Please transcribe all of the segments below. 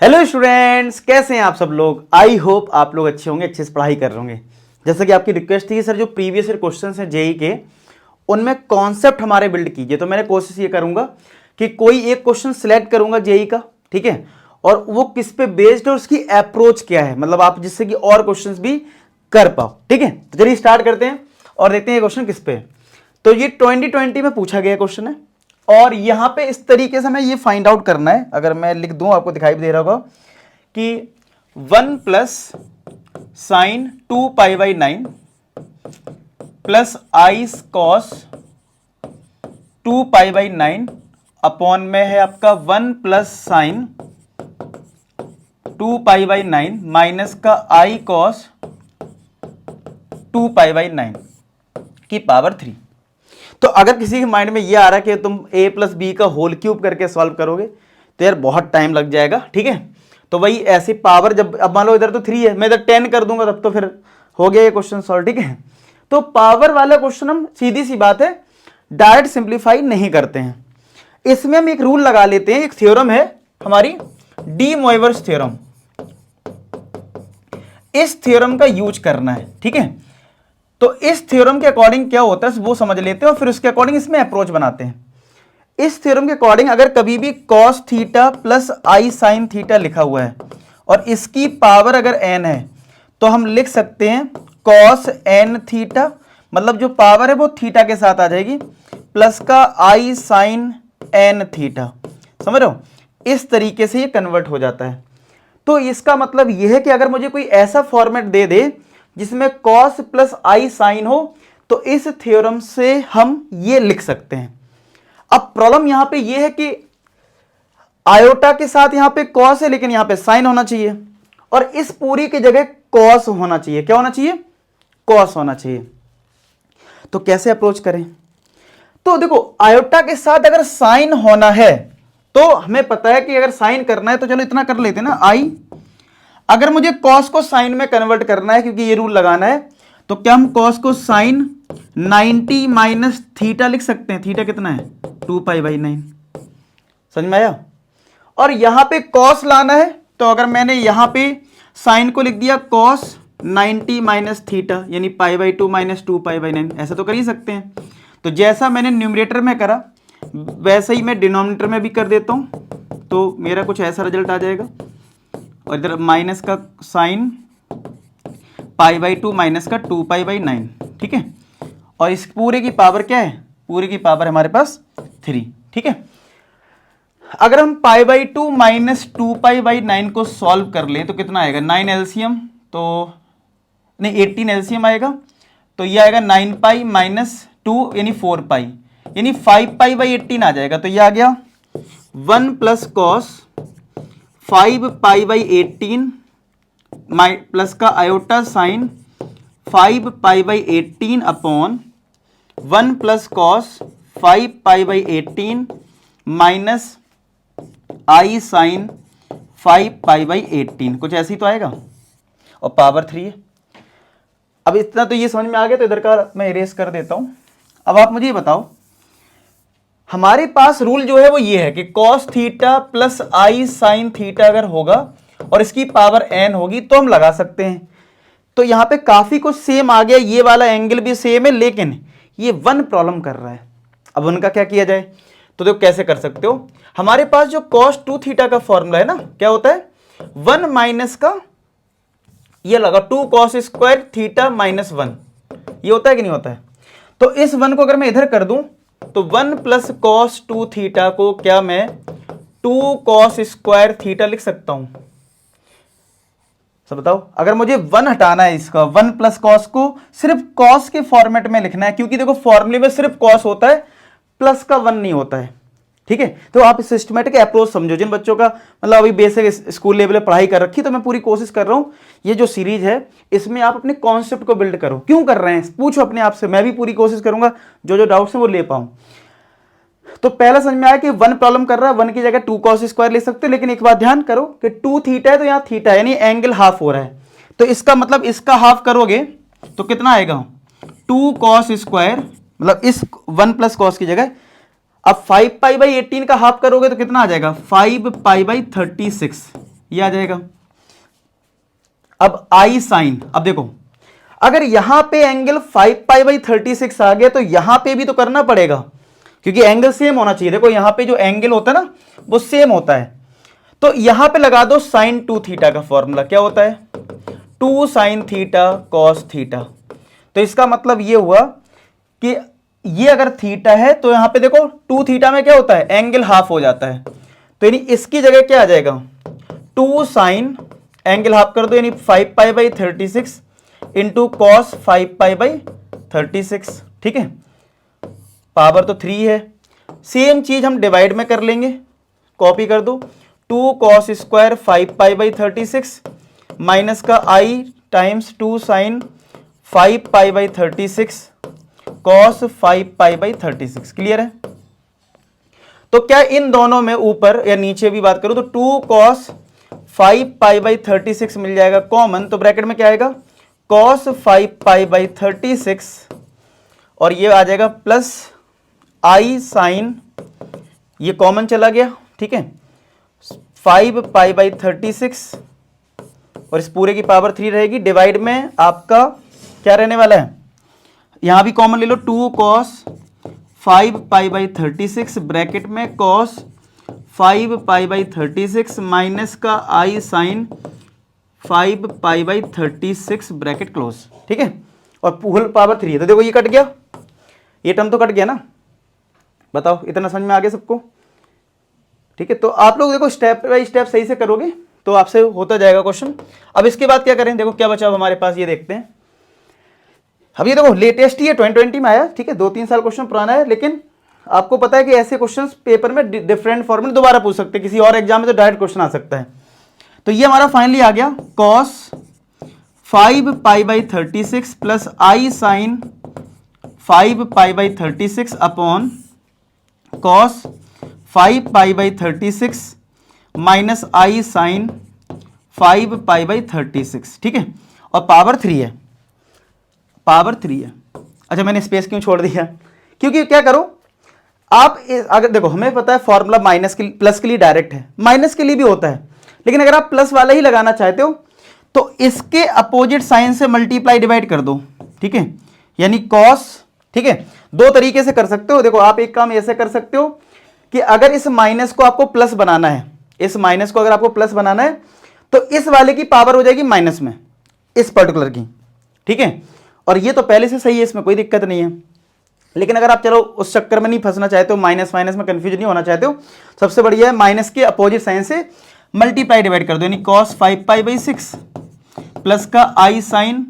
Hello students, कैसे हैं आप सब लोग। आई होप आप लोग अच्छे होंगे, अच्छे से पढ़ाई कर रहे होंगे। जैसा कि आपकी रिक्वेस्ट थी कि सर जो प्रीवियस ईयर क्वेश्चन हैं जेई के, उनमें कॉन्सेप्ट हमारे बिल्ड कीजिए। तो मैंने कोशिश ये करूंगा कि कोई एक क्वेश्चन सिलेक्ट करूंगा जेई का, ठीक है, और वो किस पे बेस्ड है, उसकी अप्रोच क्या है, मतलब आप जिससे कि और क्वेश्चन भी कर पाओ। ठीक है, तो चलिए स्टार्ट करते हैं और देखते हैं ये क्वेश्चन किस पे है। तो ये 2020 में पूछा गया क्वेश्चन है और यहां पे इस तरीके से हमें ये फाइंड आउट करना है। अगर मैं लिख दूं, आपको दिखाई भी दे रहा होगा कि 1 plus sign 2π/9 plus I cos 2π/9 upon में है आपका 1 प्लस साइन 2π/9 माइनस का आई कॉस 2π/9 की पावर 3। तो अगर किसी के माइंड में ये आ रहा है कि तुम a प्लस बी का होल क्यूब करके सॉल्व करोगे तो यार बहुत टाइम लग जाएगा। ठीक है, तो वही ऐसी पावर, जब अब मान लो इधर तो 3 है, मैं इधर 10 कर दूंगा तब तो फिर हो गया ये क्वेश्चन सॉल्व। ठीक है, तो पावर वाला क्वेश्चन हम सीधी सी बात है डायरेक्ट सिंप्लीफाई नहीं करते हैं। इसमें हम एक रूल लगा लेते हैं, एक थ्योरम है हमारी डी मोइवर्स थ्योरम। इस थ्योरम का यूज करना है। ठीक है, तो इस थ्योरम के अकॉर्डिंग क्या होता है वो समझ लेते हैं और फिर उसके अकॉर्डिंग इसमें अप्रोच बनाते हैं। इस थ्योरम के अकॉर्डिंग अगर कभी भी cos थीटा प्लस आई साइन थीटा लिखा हुआ है और इसकी पावर अगर n है तो हम लिख सकते हैं cos n थीटा, मतलब जो पावर है वो थीटा के साथ आ जाएगी, प्लस का आई साइन n थीटा। समझ रहे हो, इस तरीके से ये कन्वर्ट हो जाता है। तो इसका मतलब यह है कि अगर मुझे कोई ऐसा फॉर्मेट दे दे जिसमें cos प्लस आई साइन हो तो इस थ्योरम से हम ये लिख सकते हैं। अब प्रॉब्लम यहां पे ये है कि आयोटा के साथ यहां पे cos है लेकिन यहां पे साइन होना चाहिए और इस पूरी की जगह cos होना चाहिए। क्या होना चाहिए? cos होना चाहिए। तो कैसे अप्रोच करें? तो देखो, आयोटा के साथ अगर साइन होना है तो हमें पता है कि अगर साइन करना है तो चलो इतना कर लेते हैं ना, आई। अगर मुझे cos को साइन में कन्वर्ट करना है क्योंकि ये रूल लगाना है, तो क्या हम cos को साइन 90 माइनस थीटा लिख सकते हैं। थीटा कितना है? 2π/9। समझ में आया? और यहां पे cos लाना है तो अगर मैंने यहां पे साइन को लिख दिया cos 90 माइनस थीटा यानी π/2 माइनस 2π/9, ऐसा तो कर ही सकते हैं। तो जैसा मैंने न्यूमरेटर में करा वैसा ही मैं डिनोमिनेटर में भी कर देता हूं, तो मेरा कुछ ऐसा रिजल्ट आ जाएगा। और इधर माइनस का साइन π/2 माइनस का 2π/9। ठीक है, और इस पूरे की पावर क्या है? पूरे की पावर हमारे पास 3। ठीक है, अगर हम π/2 माइनस 2π/9 को सॉल्व कर लें तो कितना आएगा? 9 एलसीएम, तो नहीं 18 एलसीएम आएगा, तो ये आएगा 9π माइनस 2 यानी 4π, यानी 5π/18 आ जाएगा। तो ये आ गया 1 प्लस कॉस 5π/18 प्लस का iota sine 5π/18 upon 1 plus cos 5π/18 minus i sine 5π/18, कुछ ऐसे ही तो आएगा और पावर 3 है। अब इतना तो ये समझ में आ गया, तो इधर का मैं इरेज कर देता हूं। अब आप मुझे ये बताओ, हमारे पास रूल जो है वो ये है कि cos थीटा प्लस आई साइन थीटा अगर होगा और इसकी पावर n होगी तो हम लगा सकते हैं। तो यहां पे काफी कुछ सेम आ गया, ये वाला एंगल भी सेम है लेकिन ये वन प्रॉब्लम कर रहा है। अब उनका क्या किया जाए? तो देखो कैसे कर सकते हो। हमारे पास जो cos 2 थीटा का फॉर्मूला है ना, क्या होता है? 1 माइनस का ये लगा 2 cos स्क्वायर थीटा माइनस 1, ये होता है कि नहीं होता है? तो इस 1 को अगर मैं इधर कर दूं तो 1 प्लस cos 2 थीटा को क्या मैं 2 cos स्क्वायर थीटा लिख सकता हूं? सब बताओ। अगर मुझे 1 हटाना है, इसका 1 प्लस cos को सिर्फ cos के फॉर्मेट में लिखना है, क्योंकि देखो फॉर्मूले में सिर्फ cos होता है, प्लस का 1 नहीं होता है। ठीक है, तो आप सिस्टमेटिक अप्रोच समझो। जिन बच्चों का मतलब अभी बेसिक स्कूल लेवल पे पढ़ाई कर रखी, तो मैं पूरी कोशिश कर रहा हूं ये जो सीरीज है इसमें आप अपने कॉन्सेप्ट को बिल्ड करो। क्यों कर रहे हैं पूछो अपने आप से, मैं भी पूरी कोशिश करूंगा जो जो डाउट्स हैं वो ले पाऊं। तो पहला समझ में आया कि 1 प्रॉब्लम कर रहा है, 1 की जगह 2 cos स्क्वायर ले सकते हो, लेकिन एक बात ध्यान करो कि 2 थीटा है तो यहां थीटा है, यानी एंगल हाफ हो रहा है, तो इसका मतलब इसका हाफ करोगे तो कितना आएगा? 2 cos स्क्वायर, मतलब इस 1 प्लस cos की जगह अब 5π/18 का हाफ करोगे तो कितना आ जाएगा? 5π/36। ये आ जाएगा। अब आई साइन, अब देखो अगर यहां पे एंगल 5π/36 आ गया तो यहां पे भी तो करना पड़ेगा, क्योंकि एंगल सेम होना चाहिए। देखो यहां पे जो एंगल होता है ना वो सेम होता है, तो यहां पे लगा दो sin 2θ का फॉर्मूला क्या होता है 2 sin θ cos θ। तो इसका मतलब ये हुआ कि ये अगर थीटा है तो यहां पे देखो 2θ में क्या होता है एंगल हाफ हो जाता है, तो यानी इसकी जगह क्या आ जाएगा 2 साइन एंगल हाफ कर दो यानी 5π/36 इंटू कॉस 5π/36। ठीक है, पावर तो 3 है। सेम चीज हम डिवाइड में कर लेंगे, कॉपी कर दो 2 cos स्क्वायर 5π/36 माइनस का i times 2 sine 5π/36 cos 5π/36। Clear है? तो क्या इन दोनों में ऊपर या नीचे भी बात करूं तो 2 cos 5π/36 मिल जाएगा कॉमन, तो ब्रैकेट में क्या आएगा cos 5π/36 और ये आ जाएगा प्लस i साइन, ये कॉमन चला गया। ठीक है, 5π/36 और इस पूरे की पावर 3 रहेगी, डिवाइड में आपका क्या रहने वाला है यहां भी कॉमन ले लो 2 cos 5π/36 ब्रैकेट में cos 5π/36 माइनस का i साइन 5π/36 ब्रैकेट क्लोज। ठीक है, और होल पावर 3 है, तो देखो ये कट गया, ये टर्म तो कट गया ना, बताओ इतना समझ में आ गया सबको? ठीक है, तो आप लोग देखो स्टेप बाय स्टेप सही से करोगे तो आपसे होता जाएगा क्वेश्चन। अब इसके बाद क्या करें, देखो क्या बचा हमारे पास ये देखते हैं। अब ये देखो लेटेस्ट ही है 2020 में आया, ठीक है 2-3 साल क्वेश्चन पुराना है, लेकिन आपको पता है कि ऐसे क्वेश्चंस पेपर में डिफरेंट फॉर्मेट दोबारा पूछ सकते हैं, किसी और एग्जाम में तो डायरेक्ट क्वेश्चन आ सकता है। तो ये हमारा फाइनली आ गया cos 5π/36 plus i sine 5π/36 upon cos 5π/36 minus i sine 5π/36। ठीक है, और पावर 3 है, पावर 3 है। अच्छा मैंने स्पेस क्यों छोड़ दिया, क्योंकि क्या करो आप अगर देखो हमें पता है फॉर्मूला माइनस के प्लस के लिए डायरेक्ट है, माइनस के लिए भी होता है, लेकिन अगर आप प्लस वाला ही लगाना चाहते हो तो इसके अपोजिट साइन से मल्टीप्लाई डिवाइड कर दो। ठीक है, यानी cos, ठीक है दो तरीके से कर सकते हो। देखो आप एक काम ऐसे कर सकते हो कि अगर इस माइनस को आपको प्लस बनाना है, इस माइनस को अगर आपको प्लस बनाना है तो इस वाले की पावर हो जाएगी माइनस में, इस पर्टिकुलर की। ठीक है, और ये तो पहले से सही है, इसमें कोई दिक्कत नहीं है। लेकिन अगर आप चलो उस चक्कर में नहीं फंसना चाहते हो, माइनस माइनस में कंफ्यूज नहीं होना चाहते हो, सबसे बढ़िया है माइनस के अपोजिट साइन से मल्टीप्लाई डिवाइड कर दो, यानी cos 5π/6 प्लस का i sine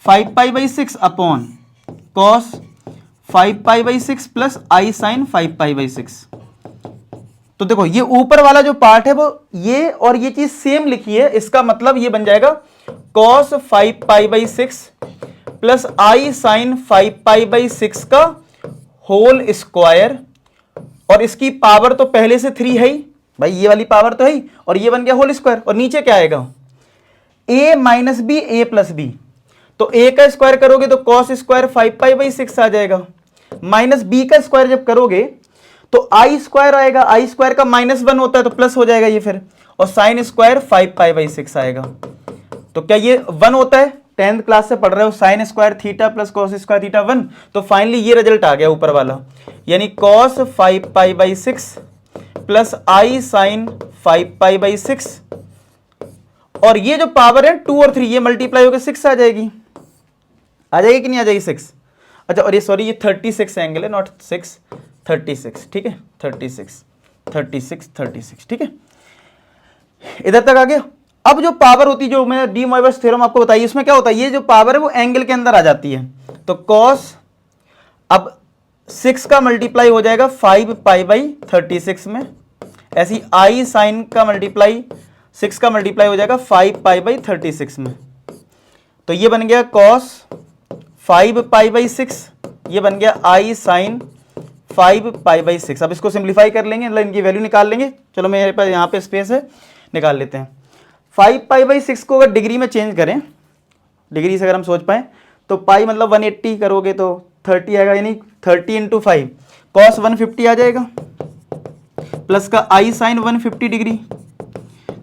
5π/6 upon cos 5π/6 plus i sine 5π/6। तो देखो ये ऊपर वाला जो पार्ट है वो ये और ये चीज सेम लिखी है, इसका मतलब ये बन जाएगा cos 5π/6 प्लस i साइन 5π/6 का होल स्क्वायर, और इसकी पावर तो पहले से 3 है ही भाई, ये वाली पावर तो है ही, और ये बन गया होल स्क्वायर। और नीचे क्या आएगा a minus B A plus B, तो a का स्क्वायर करोगे तो cos स्क्वायर 5π/6 आ जाएगा, माइनस b का स्क्वायर जब करोगे तो i स्क्वायर आएगा, i स्क्वायर का -1 होता है तो प्लस हो जाएगा ये फिर, और साइन स्क्वायर 5π/6 आएगा। तो क्या ये 1 होता है, 10th क्लास से पढ़ रहे हो, sine square theta plus cos square theta 1, तो फाइनली ये रिजल्ट आ गया ऊपर वाला, यानी cos 5π/6 प्लस i साइन 5π/6, और ये जो पावर है 2 और 3 ये मल्टीप्लाई होकर 6 आ जाएगी, आ जाएगी कि नहीं आ जाएगी 6। अच्छा और ये सॉरी ये 36 एंगल है, नॉट 6, 36। ठीक है 36 ठीक है, इधर तक आ गया। अब जो पावर होती है, जो मैंने डी मोइवर्स थ्योरम आपको बताई, इसमें क्या होता है ये जो पावर है वो एंगल के अंदर आ जाती है, तो cos अब 6 का मल्टीप्लाई हो जाएगा 5π/36 में, ऐसी i साइन का मल्टीप्लाई 6 का मल्टीप्लाई हो जाएगा 5π/36 में, तो ये बन गया cos 5π/6, ये बन गया i साइन 5π/6। अब इसको सिंप्लीफाई कर लेंगे, मतलब इनकी वैल्यू निकाल लेंगे। चलो मेरे पास यहाँ पे स्पेस है, निकाल लेते हैं। 5π/6 को अगर डिग्री में चेंज करें, डिग्री से अगर हम सोच पाए तो पाई मतलब 180 करोगे तो 30 आएगा, यानी 30 × 5 cos 150 आ जाएगा, प्लस का i साइन 150 डिग्री,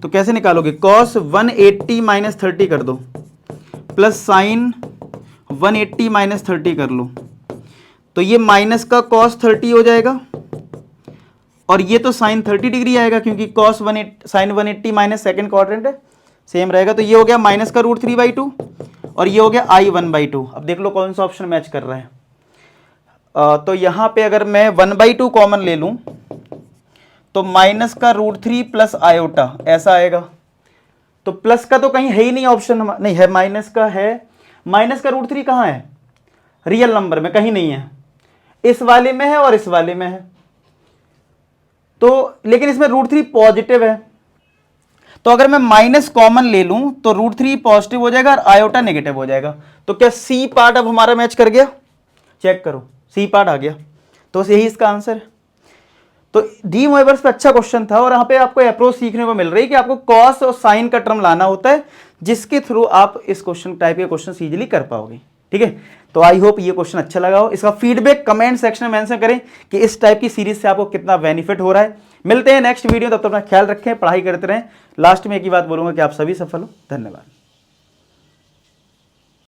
तो कैसे निकालोगे, कॉस 180 माइनस 30 कर दो प्लस साइन 180 माइनस 30 कर लो, तो ये माइनस का कॉस 30 हो जाएगा और ये तो साइन 30 डिग्री आएगा क्योंकि cos 180 sine 180 minus second quadrant है, सेम रहेगा। तो ये हो गया माइनस का √3/2 और ये हो गया I1/2। अब देख लो कौन सा ऑप्शन मैच कर रहा है। तो यहां पे अगर मैं 1/2 कॉमन ले लूं तो माइनस का √3 प्लस आयोटा ऐसा आएगा। तो प्लस का तो कहीं है ही नहीं ऑप्शन, नहीं है, माइनस का है। माइनस का √3 कहां है, रियल नंबर में कहीं नहीं है, इस वाले में है और इस वाले में है। तो लेकिन इसमें √3 पॉजिटिव है, तो अगर मैं माइनस कॉमन ले लूं तो √3 पॉजिटिव हो जाएगा और आयोटा नेगेटिव हो जाएगा। तो क्या सी पार्ट अब हमारा मैच कर गया, चेक करो, सी पार्ट आ गया। तो यही इसका आंसर है। तो डी मोइवर्स पे अच्छा क्वेश्चन था और यहाँ पे आपको अप्रोच सीखने को मिल रही है कि आपको कॉस और साइन का टर्म लाना होता है, जिसके थ्रू आप इस क्वेश्चन टाइप के क्वेश्चन इजीली कर पाओगे। ठीक है, तो आई होप ये क्वेश्चन अच्छा लगा हो। इसका फीडबैक कमेंट सेक्शन में मेंशन करें कि इस टाइप की सीरीज से आपको कितना बेनिफिट हो रहा है। मिलते हैं नेक्स्ट वीडियो, तब तक अपना ख्याल रखें, पढ़ाई करते रहें। लास्ट में एक ही बात बोलूंगा कि आप सभी सफल हो। धन्यवाद।